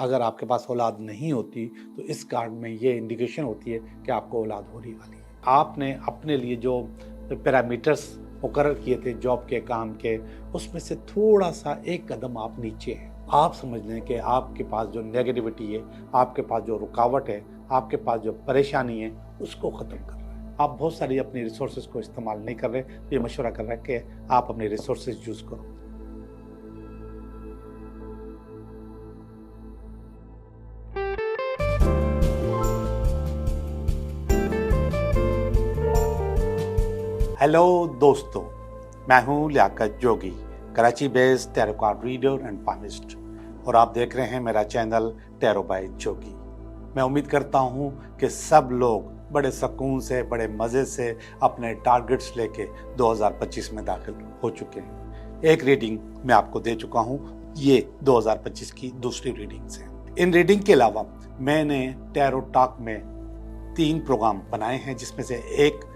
अगर आपके पास औलाद नहीं होती तो इस कार्ड में ये इंडिकेशन होती है कि आपको औलाद होने वाली है। आपने अपने लिए जो पैरामीटर्स मुकर्रर किए थे जॉब के, काम के, उसमें से थोड़ा सा एक कदम आप नीचे हैं। आप समझ लें कि आपके पास जो नेगेटिविटी है, आपके पास जो रुकावट है, आपके पास जो परेशानी है, उसको ख़त्म कर रहे हैं। आप बहुत सारी अपनी रिसोर्सेज को इस्तेमाल नहीं कर रहे, तो ये मशवरा कर रहे हैं कि आप अपने रिसोर्सेज यूज़ करो। हेलो दोस्तों, मैं हूं Liyaquat Jogi, Karachi based tarot card reader and palmist, और आप देख रहे हैं मेरा चैनल टैरो बाय जोगी। मैं उम्मीद करता हूं कि सब लोग बड़े सुकून से, बड़े मज़े से अपने टारगेट्स लेके 2025 में दाखिल हो चुके हैं। एक रीडिंग मैं आपको दे चुका हूं, ये 2025 की दूसरी रीडिंग्स है। इन रीडिंग के अलावा मैंने टैरो टॉक में 3 प्रोग्राम बनाए हैं, जिसमें से एक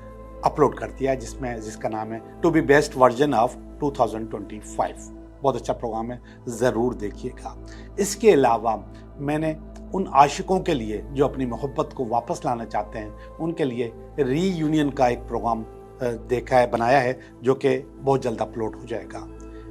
अपलोड कर दिया है जिसका नाम है to be best version of 2025। बहुत अच्छा प्रोग्राम है, ज़रूर देखिएगा। इसके अलावा मैंने उन आशिकों के लिए जो अपनी मोहब्बत को वापस लाना चाहते हैं, उनके लिए रीयूनियन का एक प्रोग्राम बनाया है, जो कि बहुत जल्द अपलोड हो जाएगा।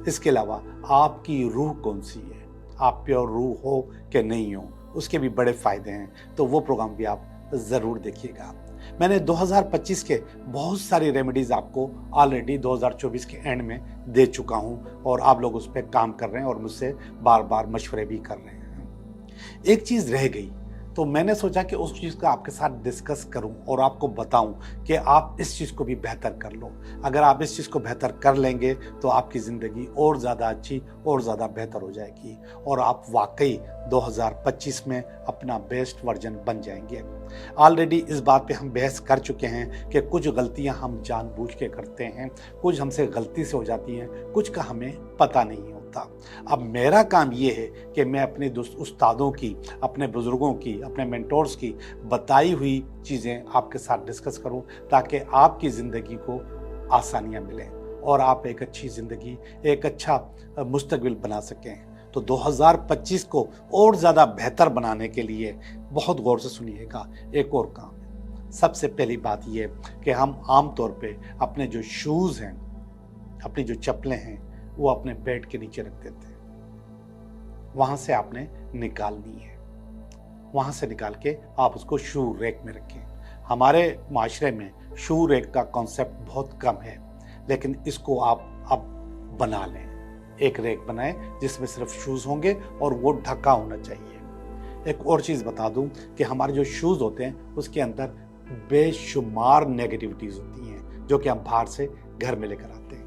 इसके अलावा आपकी रूह कौन सी है, आप प्योर रूह हो कि नहीं हो, उसके भी बड़े फ़ायदे हैं, तो वो प्रोग्राम भी आप ज़रूर देखिएगा। मैंने 2025 के बहुत सारी रेमेडीज़ आपको ऑलरेडी 2024 के एंड में दे चुका हूं, और आप लोग उस पर काम कर रहे हैं और मुझसे बार बार मशवरे भी कर रहे हैं। एक चीज़ रह गई, तो मैंने सोचा कि उस चीज़ का आपके साथ डिस्कस करूं और आपको बताऊं कि आप इस चीज़ को भी बेहतर कर लो। अगर आप इस चीज़ को बेहतर कर लेंगे तो आपकी ज़िंदगी और ज़्यादा अच्छी और ज़्यादा बेहतर हो जाएगी, और आप वाकई 2025 में अपना बेस्ट वर्जन बन जाएंगे। ऑलरेडी इस बात पे हम बहस कर चुके हैं कि कुछ गलतियां हम जानबूझ के करते हैं, कुछ हमसे गलती से हो जाती हैं, कुछ का हमें पता नहीं होता। अब मेरा काम ये है कि मैं अपने उस्तादों की, अपने बुजुर्गों की, अपने मेंटोर्स की बताई हुई चीज़ें आपके साथ डिस्कस करूं, ताकि आपकी ज़िंदगी को आसानियां मिलें और आप एक अच्छी ज़िंदगी, एक अच्छा मुस्तकबिल बना सकें। तो 2025 को और ज़्यादा बेहतर बनाने के लिए बहुत गौर से सुनिएगा। एक और काम है। सबसे पहली बात यह कि हम आम तौर पे अपने जो शूज़ हैं, अपनी जो चप्पलें हैं, वो अपने बेड के नीचे रख देते हैं। वहाँ से आपने निकालनी है, वहाँ से निकाल के आप उसको शू रैक में रखें। हमारे माशरे में शू रैक का कॉन्सेप्ट बहुत कम है, लेकिन इसको आप अब बना लें। एक रैक बनाएं जिसमें सिर्फ शूज़ होंगे और वो ढका होना चाहिए। एक और चीज़ बता दूं कि हमारे जो शूज़ होते हैं उसके अंदर बेशुमार नेगेटिविटीज़ होती हैं, जो कि हम बाहर से घर में लेकर आते हैं।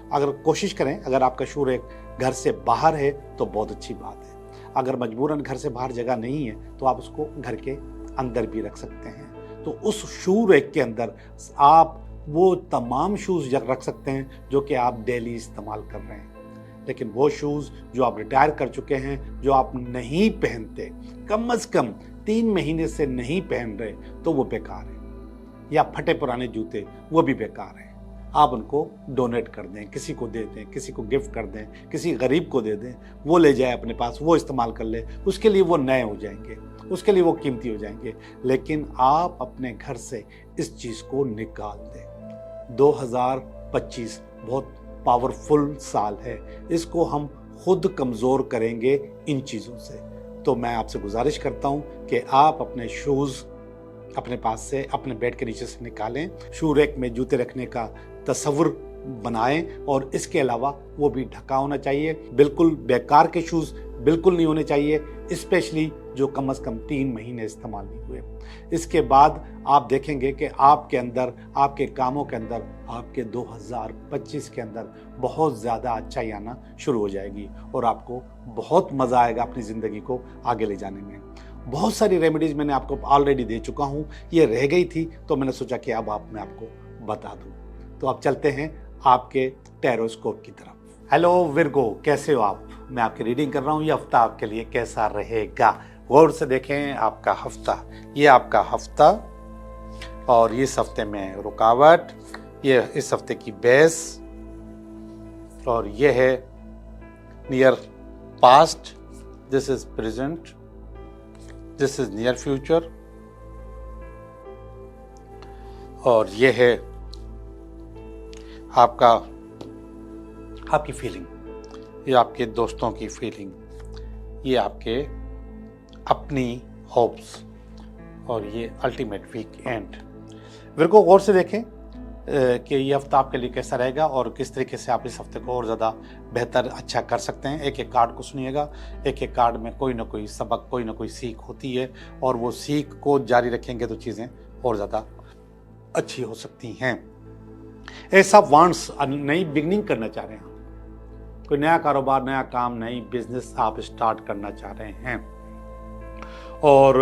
अगर कोशिश करें, अगर आपका शू रैक घर से बाहर है तो बहुत अच्छी बात है। अगर मजबूरन घर से बाहर जगह नहीं है तो आप उसको घर के अंदर भी रख सकते हैं। तो उस शू रैक के अंदर आप वो तमाम शूज़ रख सकते हैं जो कि आप डेली इस्तेमाल कर रहे हैं। लेकिन वो शूज़ जो आप रिटायर कर चुके हैं, जो आप नहीं पहनते, कम से कम 3 महीने से नहीं पहन रहे, तो वो बेकार है। या फटे पुराने जूते, वो भी बेकार हैं। आप उनको डोनेट कर दें, किसी को दे दें, किसी को गिफ्ट कर दें, किसी गरीब को दे दें, वो ले जाए अपने पास, वो इस्तेमाल कर ले, उसके लिए वो नए हो जाएंगे, उसके लिए वो कीमती हो जाएंगे। लेकिन आप अपने घर से इस चीज़ को निकाल दें। 2025 बहुत पावरफुल साल है, इसको हम खुद कमज़ोर करेंगे इन चीज़ों से। तो मैं आपसे गुजारिश करता हूँ कि आप अपने शूज़ अपने पास से, अपने बेड के नीचे से निकालें, शू रैक में जूते रखने का तस्वुर बनाएं, और इसके अलावा वो भी ढका होना चाहिए। बिल्कुल बेकार के शूज़ बिल्कुल नहीं होने चाहिए, स्पेशली जो कम से कम 3 महीने इस्तेमाल नहीं हुए। इसके बाद आप देखेंगे कि आपके अंदर, आपके कामों के अंदर, आपके 2025 के अंदर बहुत ज़्यादा अच्छाई आना शुरू हो जाएगी, और आपको बहुत मज़ा आएगा अपनी ज़िंदगी को आगे ले जाने में। बहुत सारी रेमेडीज़ मैंने आपको ऑलरेडी दे चुका हूँ, ये रह गई थी तो मैंने सोचा कि अब मैं आपको बता दूँ। तो अब चलते हैं आपके टैरोस्कोप की तरफ। हेलो विर्गो, कैसे हो आप? मैं आपकी रीडिंग कर रहा हूँ। ये हफ्ता आपके लिए कैसा रहेगा, गौर से देखें। आपका हफ्ता, ये आपका हफ्ता, और इस हफ्ते में रुकावट, ये इस हफ्ते की बेस, और ये है near past, this is present, this is near future, और ये है आपकी फीलिंग, ये आपके दोस्तों की फीलिंग, ये आपके अपनी होप्स, और ये अल्टीमेट वीक एंड। वीर को गौर से देखें कि ये हफ्ता आपके लिए कैसा रहेगा और किस तरीके से आप इस हफ्ते को और ज़्यादा बेहतर अच्छा कर सकते हैं। एक एक कार्ड को सुनिएगा, एक एक कार्ड में कोई ना कोई सबक, कोई ना कोई सीख होती है, और वो सीख को जारी रखेंगे तो चीज़ें और ज़्यादा अच्छी हो सकती हैं। ऐसा वांट्स, नई बिगनिंग करना चाह रहे हैं, कोई नया कारोबार, नया काम, नई बिजनेस आप स्टार्ट करना चाह रहे हैं, और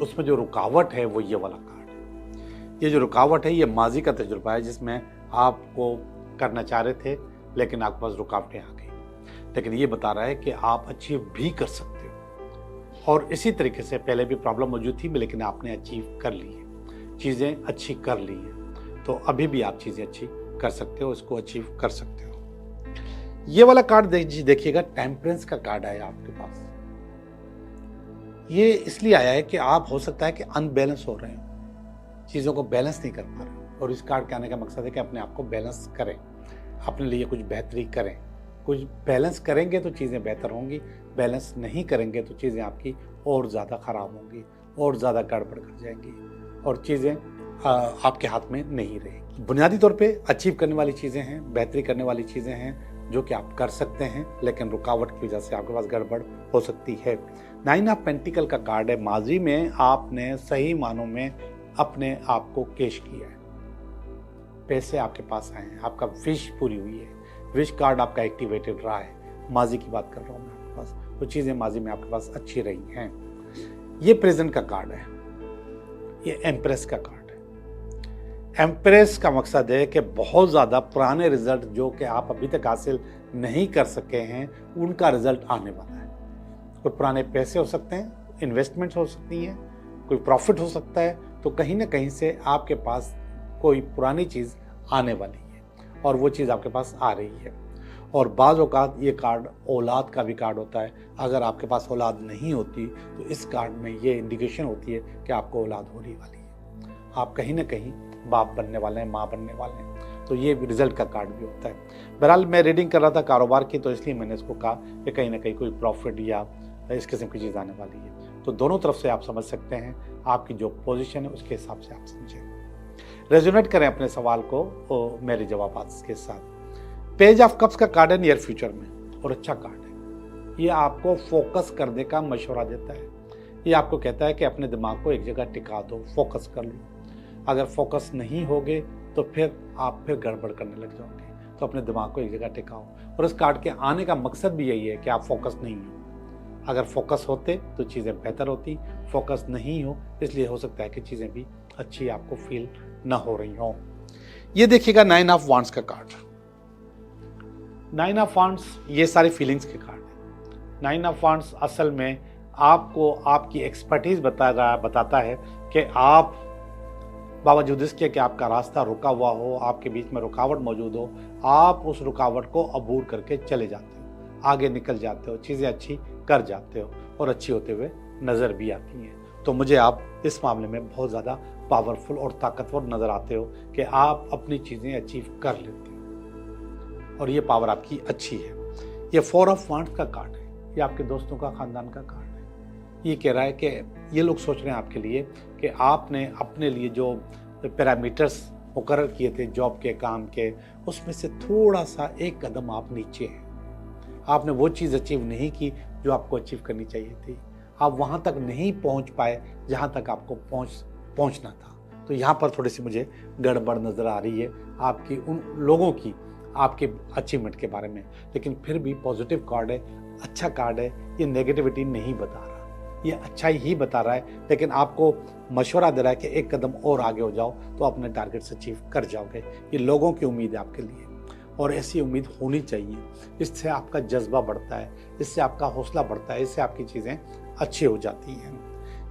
उसमें जो रुकावट है वो ये वाला कार्ड है। ये जो रुकावट है ये माजी का तजुर्बा है, जिसमें आपको करना चाह रहे थे लेकिन आपके पास रुकावटें आ गई, लेकिन ये बता रहा है कि आप अचीव भी कर सकते हो। और इसी तरीके से पहले भी प्रॉब्लम मौजूद थी लेकिन आपने अचीव कर ली है, चीज़ें अच्छी कर ली हैं, तो अभी भी आप चीज़ें अच्छी कर सकते हो, इसको अचीव कर सकते हो। ये वाला कार्ड देखिएगा, टेम्परेंस का कार्ड आया आपके पास। ये इसलिए आया है कि आप हो सकता है कि अनबैलेंस हो रहे हो, चीज़ों को बैलेंस नहीं कर पा रहे, और इस कार्ड के आने का मकसद है कि अपने आप को बैलेंस करें, अपने लिए कुछ बेहतरी करें। कुछ बैलेंस करेंगे तो चीज़ें बेहतर होंगी, बैलेंस नहीं करेंगे तो चीज़ें आपकी और ज़्यादा ख़राब होंगी, और ज़्यादा गड़बड़ कर जाएंगी, और चीज़ें आपके हाथ में नहीं रहेगी। बुनियादी तौर पे अचीव करने वाली चीज़ें हैं, बेहतरी करने वाली चीज़ें हैं जो कि आप कर सकते हैं, लेकिन रुकावट की वजह से आपके पास गड़बड़ हो सकती है। 9 ऑफ पेंटिकल का कार्ड है। माजी में आपने सही मानों में अपने आप को केश किया है, पैसे आपके पास आए हैं, आपका विश पूरी हुई है, विश कार्ड आपका एक्टिवेटेड रहा है। माजी की बात कर रहा हूँ मैं आपके पास, तो चीज़ें माजी में आपके पास अच्छी रही हैं। ये प्रेजेंट का कार्ड है, ये एम्प्रेस का कार्ड है। एम्प्रेस का मकसद है कि बहुत ज़्यादा पुराने रिजल्ट जो कि आप अभी तक हासिल नहीं कर सके हैं, उनका रिजल्ट आने वाला है। कोई पुराने पैसे हो सकते हैं, इन्वेस्टमेंट्स हो सकती हैं, कोई प्रॉफिट हो सकता है, तो कहीं ना कहीं से आपके पास कोई पुरानी चीज़ आने वाली है, और वो चीज़ आपके पास आ रही है। और बाज़ औक़ात ये कार्ड औलाद का भी कार्ड होता है। अगर आपके पास औलाद नहीं होती तो इस कार्ड में ये इंडिकेशन होती है कि आपको औलाद होने वाली है, आप कहीं ना कहीं बाप बनने वाले हैं, माँ बनने वाले हैं, तो ये रिजल्ट का कार्ड भी होता है। बहरहाल मैं रीडिंग कर रहा था कारोबार की, तो इसलिए मैंने इसको कहा कि कहीं ना कहीं कोई प्रॉफिट या इस किस्म की चीज़ आने वाली है। तो दोनों तरफ से आप समझ सकते हैं, आपकी जो पोजीशन है उसके हिसाब से आप समझें, रेजोनेट करें अपने सवाल को मेरे जवाब के साथ। पेज ऑफ कप्स का कार्ड है नियर फ्यूचर में, और अच्छा कार्ड है। ये आपको फोकस करने का मशवरा देता है। ये आपको कहता है कि अपने दिमाग को एक जगह टिका दो, फोकस कर लो। अगर फोकस नहीं होगे तो फिर आप गड़बड़ करने लग जाओगे, तो अपने दिमाग को एक जगह टिकाओ। और इस कार्ड के आने का मकसद भी यही है कि आप फोकस नहीं हो। अगर फोकस होते तो चीज़ें बेहतर होती, फोकस नहीं हो इसलिए हो सकता है कि चीज़ें भी अच्छी आपको फील ना हो रही हो। ये देखिएगा 9 ऑफ वांड्स का कार्ड। 9 ऑफ वांड्स ये सारी फीलिंग्स के कार्ड है। 9 ऑफ वांड्स असल में आपको आपकी एक्सपर्टीज बताता है कि आप बावजूद इसके कि आपका रास्ता रुका हुआ हो, आपके बीच में रुकावट मौजूद हो, आप उस रुकावट को अबूर करके चले जाते हो, आगे निकल जाते हो, चीज़ें अच्छी कर जाते हो, और अच्छी होते हुए नज़र भी आती हैं। तो मुझे आप इस मामले में बहुत ज़्यादा पावरफुल और ताकतवर नज़र आते हो कि आप अपनी चीज़ें अचीव कर लेते हो, और ये पावर आपकी अच्छी है। ये 4 ऑफ वांड्स का कार्ड है, ये आपके दोस्तों का, ख़ानदान का कार्ड है। ये कह रहा है कि ये लोग सोच रहे हैं आपके लिए कि आपने अपने लिए जो पैरामीटर्स मुकर्रर किए थे जॉब के, काम के, उसमें से थोड़ा सा एक कदम आप नीचे हैं। आपने वो चीज़ अचीव नहीं की जो आपको अचीव करनी चाहिए थी। आप वहाँ तक नहीं पहुँच पाए जहाँ तक आपको पहुँचना था। तो यहाँ पर थोड़ी सी मुझे गड़बड़ नज़र आ रही है आपकी उन लोगों की, आपके अचीवमेंट के बारे में। लेकिन फिर भी पॉजिटिव कार्ड है, अच्छा कार्ड है, ये नेगेटिविटी नहीं बता रहा, ये अच्छा ही बता रहा है, लेकिन आपको मशवरा दे रहा है कि एक कदम और आगे हो जाओ तो अपने टारगेट्स अचीव कर जाओगे। ये लोगों की उम्मीद है आपके लिए, और ऐसी उम्मीद होनी चाहिए। इससे आपका जज्बा बढ़ता है, इससे आपका हौसला बढ़ता है, इससे आपकी चीज़ें अच्छी हो जाती हैं।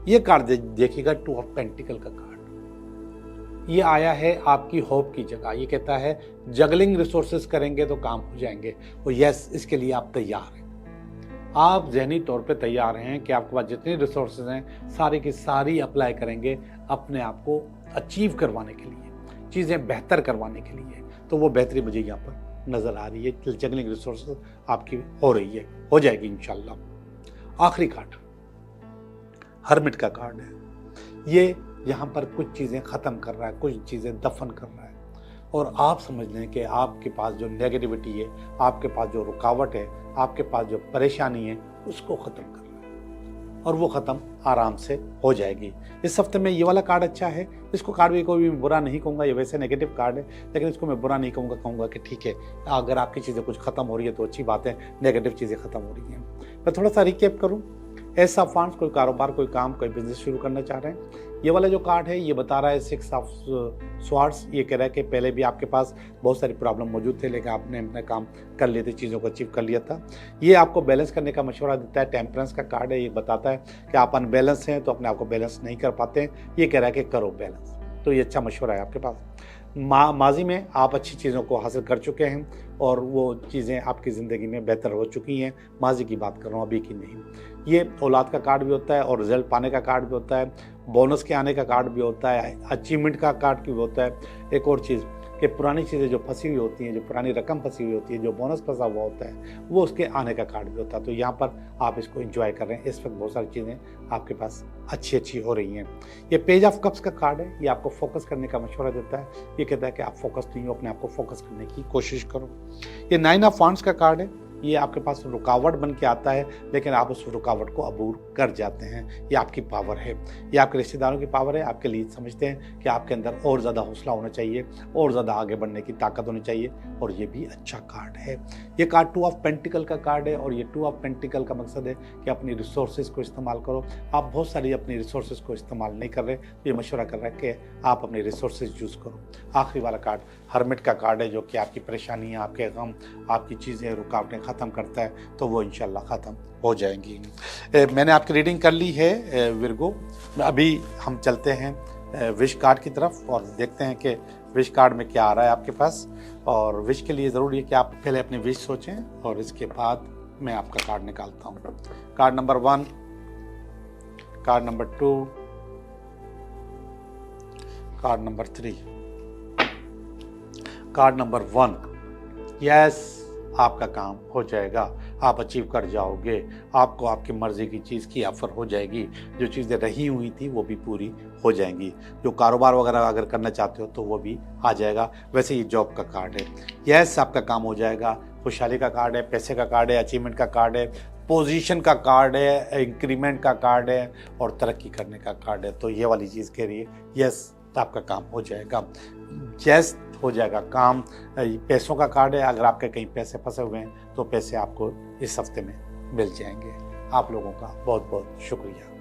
ये कार्ड देखिएगा 2 ऑफ पेंटिकल का कार्ड। ये आया है आपकी होप की जगह। ये कहता है जगलिंग रिसोर्सेज करेंगे तो काम हो जाएंगे, और यस, इसके लिए आप तैयार हैं। आप ज़हनी तौर पे तैयार हैं कि आपके पास जितनी रिसोर्सेज हैं सारी की सारी अप्लाई करेंगे अपने आप को अचीव करवाने के लिए, चीज़ें बेहतर करवाने के लिए। तो वो बेहतरी मुझे यहाँ पर नज़र आ रही है। जंगलिंग रिसोर्सेज आपकी हो रही है, हो जाएगी इंशाल्लाह। आखिरी कार्ड हर्मिट का कार्ड है। ये यहाँ पर कुछ चीज़ें ख़त्म कर रहा है, कुछ चीज़ें दफन कर रहा है, और आप समझ लें कि आपके पास जो नेगेटिविटी है, आपके पास जो रुकावट है, आपके पास जो परेशानी है, उसको ख़त्म कर रहा है, और वो ख़त्म आराम से हो जाएगी। इस हफ्ते में ये वाला कार्ड अच्छा है। इसको कार्ड भी कोई भी बुरा नहीं कहूँगा, ये वैसे नेगेटिव कार्ड है, लेकिन इसको मैं बुरा नहीं कहूँगा, कहूँगा कि ठीक है, अगर आपकी चीज़ें कुछ ख़त्म हो रही है तो अच्छी बात है, नेगेटिव चीज़ें ख़त्म हो रही हैं। मैं थोड़ा सा रिकैप करूँ। एस ऑफ वांड्स, कोई कारोबार, कोई काम, कोई बिजनेस शुरू करना चाह रहे हैं। ये वाला जो कार्ड है ये बता रहा है 6 ऑफ स्वार्ड्स। ये कह रहा है कि पहले भी आपके पास बहुत सारी प्रॉब्लम मौजूद थे, लेकिन आपने अपना काम कर लिए थे, चीज़ों को अचीव कर लिया था। ये आपको बैलेंस करने का मशवरा देता है। टेम्परेंस का कार्ड है, ये बताता है कि आप अनबैलेंस हैं तो अपने आप को बैलेंस नहीं कर पाते हैं। ये कह रहा है कि करो बैलेंस, तो ये अच्छा मशवरा है आपके पास। माजी में आप अच्छी चीज़ों को हासिल कर चुके हैं और वो चीज़ें आपकी ज़िंदगी में बेहतर हो चुकी हैं। माजी की बात कर रहा हूँ, अभी की नहीं। ये औलाद का कार्ड भी होता है और रिजल्ट पाने का कार्ड भी होता है, बोनस के आने का कार्ड भी होता है, अचीवमेंट का कार्ड भी होता है। एक और चीज़ कि पुरानी चीज़ें जो फंसी हुई होती हैं, जो पुरानी रकम फंसी हुई होती है, जो बोनस फंसा हुआ होता है, वो उसके आने का कार्ड भी होता है। तो यहाँ पर आप इसको एंजॉय कर रहे हैं। इस वक्त बहुत सारी चीज़ें आपके पास अच्छी हो रही हैं। ये पेज ऑफ कप्स का कार्ड है, ये आपको फोकस करने का मशवरा देता है। ये कहता है कि आप फोकस नहीं हो, अपने आप को फोकस करने की कोशिश करो। ये 9 ऑफ वांड्स का कार्ड है। ये आपके पास रुकावट बन के आता है, लेकिन आप उस रुकावट को अबूर कर जाते हैं। ये आपकी पावर है, ये आपके रिश्तेदारों की पावर है। आपके लिए समझते हैं कि आपके अंदर और ज़्यादा हौसला होना चाहिए, और ज़्यादा आगे बढ़ने की ताकत होनी चाहिए, और ये भी अच्छा कार्ड है। ये कार्ड 2 ऑफ पेंटिकल का कार्ड है, और ये 2 ऑफ पेंटिकल का मकसद है कि अपनी रिसोर्सेज को इस्तेमाल करो। आप बहुत सारी अपनी रिसोर्सेज को इस्तेमाल नहीं कर रहे, तो ये मशवरा कर रहा है कि आप अपनी रिसोर्सेज यूज़ करो। आखिरी वाला कार्ड हर्मिट का कार्ड है, जो कि आपकी परेशानियाँ, आपके गम, आपकी चीज़ें, रुकावटें ख़त्म करता है, तो वो इंशाल्लाह ख़त्म हो जाएंगी। मैंने आपकी रीडिंग कर ली है विर्गो। अभी हम चलते हैं विश कार्ड की तरफ और देखते हैं कि विश कार्ड में क्या आ रहा है आपके पास। और विश के लिए ज़रूरी है कि आप पहले अपनी विश सोचें और इसके बाद मैं आपका कार्ड निकालता हूँ। Card number 1, card number 2, card number 3, card number 1। Yes, आपका काम हो जाएगा, आप अचीव कर जाओगे। आपको आपकी मर्ज़ी की चीज़ की ऑफ़र हो जाएगी। जो चीज़ें रही हुई थी वो भी पूरी हो जाएंगी। जो कारोबार वगैरह अगर करना चाहते हो तो वो भी आ जाएगा। वैसे ये जॉब का कार्ड है। यस, आपका काम हो जाएगा। खुशहाली का कार्ड है, पैसे का कार्ड है, अचीवमेंट का कार्ड है, पोजीशन का कार्ड है, इंक्रीमेंट का कार्ड है, और तरक्की करने का कार्ड है। तो ये वाली चीज़ कह रही है यस, आपका काम हो जाएगा। यस, हो जाएगा काम। पैसों का कार्ड है, अगर आपके कहीं पैसे फंसे हुए हैं तो पैसे आपको इस हफ्ते में मिल जाएंगे। आप लोगों का बहुत बहुत शुक्रिया।